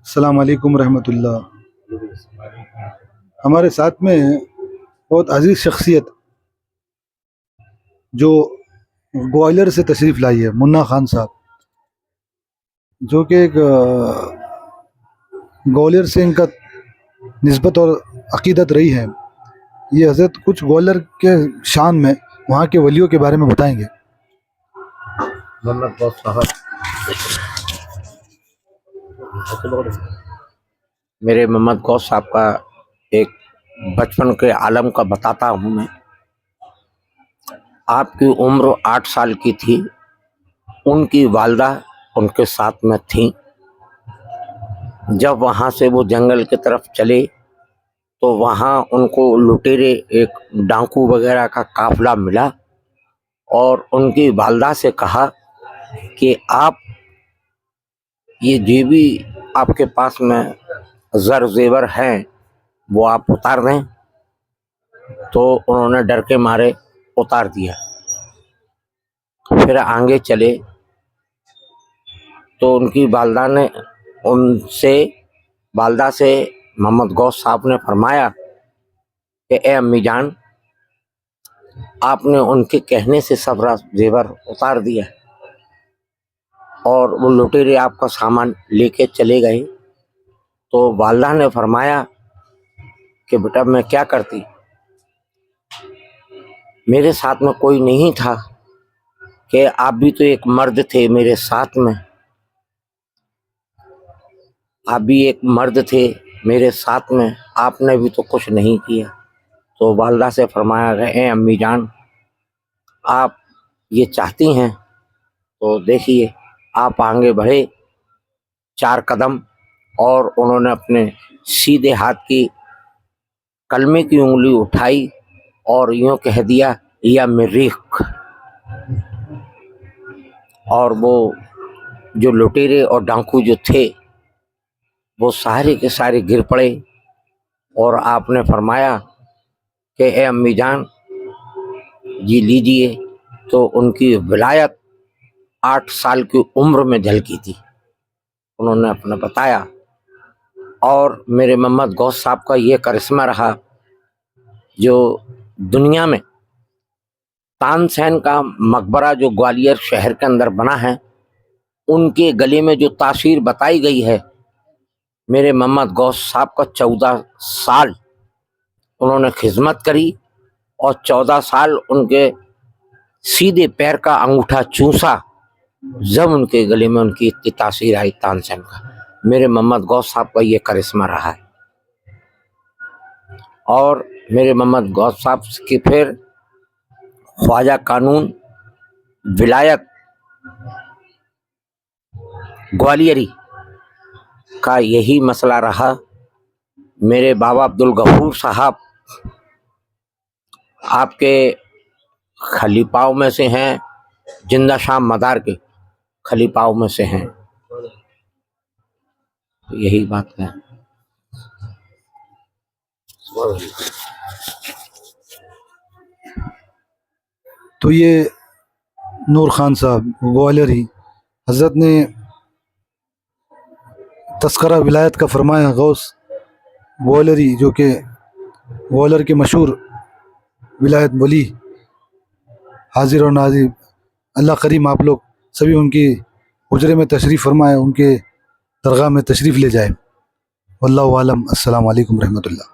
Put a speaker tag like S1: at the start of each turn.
S1: अस्सलाम वालेकुम रहमतुल्लाह। हमारे साथ में बहुत अजीज़ शख्सियत जो ग्वालियर से तशरीफ़ लाई है, मुन्ना खान साहब, जो कि एक ग्वालियर से इनका निस्बत और अकीदत रही है। ये हज़रत कुछ ग्वालियर के शान में वहाँ के वलियों के बारे में बताएंगे।
S2: मोहम्मद गौस साहब, मेरे मोहम्मद गौस साहब का एक बचपन के आलम का बताता हूँ मैं। आपकी उम्र 8 साल की थी। उनकी वालदा उनके साथ में थी। जब वहाँ से वो जंगल की तरफ चले तो वहाँ उनको लुटेरे, एक डाकू वगैरह का काफिला मिला और उनकी वालदा से कहा कि आप ये जो भी आपके पास में ज़र ज़ेवर हैं वो आप उतार दें। तो उन्होंने डर के मारे उतार दिया। फिर आगे चले तो उनकी वालदा से मोहम्मद गौस साहब ने फरमाया कि ए अम्मी जान, आपने उनके कहने से सब जेवर उतार दिया और वो लुटेरे आपका सामान लेके चले गए। तो वालदा ने फरमाया कि बेटा मैं क्या करती, मेरे साथ में कोई नहीं था कि आप भी तो एक मर्द थे मेरे साथ में, आप भी एक मर्द थे मेरे साथ में, आपने भी तो कुछ नहीं किया। तो वालदा से फरमाया गया, ए अम्मी जान, आप ये चाहती हैं तो देखिए। आप आगे बढ़े 4 कदम और उन्होंने अपने सीधे हाथ की कलमे की उंगली उठाई और यूँ कह दिया, या मरीख। और वो जो लुटेरे और डाकू जो थे वो सारे के सारे गिर पड़े और आपने फरमाया कि ए अम्मी जान जी लीजिए। तो उनकी विलायत 8 साल की उम्र में झलकी थी, उन्होंने अपना बताया। और मेरे मोहम्मद गौस साहब का ये करिश्मा रहा जो दुनिया में तानसेन का मकबरा जो ग्वालियर शहर के अंदर बना है, उनके गले में जो तासीर बताई गई है, मेरे मोहम्मद गौस साहब का 14 साल उन्होंने खिदमत करी और 14 साल उनके सीधे पैर का अंगूठा चूसा जब उनके गले में उनकी इतनी तासीर आई तानसेन का। मेरे मोहम्मद गौस साहब का ये करिश्मा रहा है। और मेरे मोहम्मद गौस साहब की फिर ख्वाजा कानून विलायत ग्वालियरी का यही मसला रहा। मेरे बाबा अब्दुल गफूर साहब आपके खलीफाओं में से हैं, जिंदा शाम मदार के खलीफाओं में से हैं। तो यही बात है।
S1: तो ये नूर खान साहब ग्वालियरी हज़रत ने तस्करा विलायत का फरमाया। गौस ग्वालियरी जो कि ग्वालियर के मशहूर विलायत वली, हाजिर और नाजिर, अल्लाह करीम आप लोग सभी उनकी हुजरे में तशरीफ़ फरमाए, उनके दरगाह में तशरीफ़ ले जाए। वल्लाहु आलम। अस्सलामु अलैकुम रहमतुल्लाह।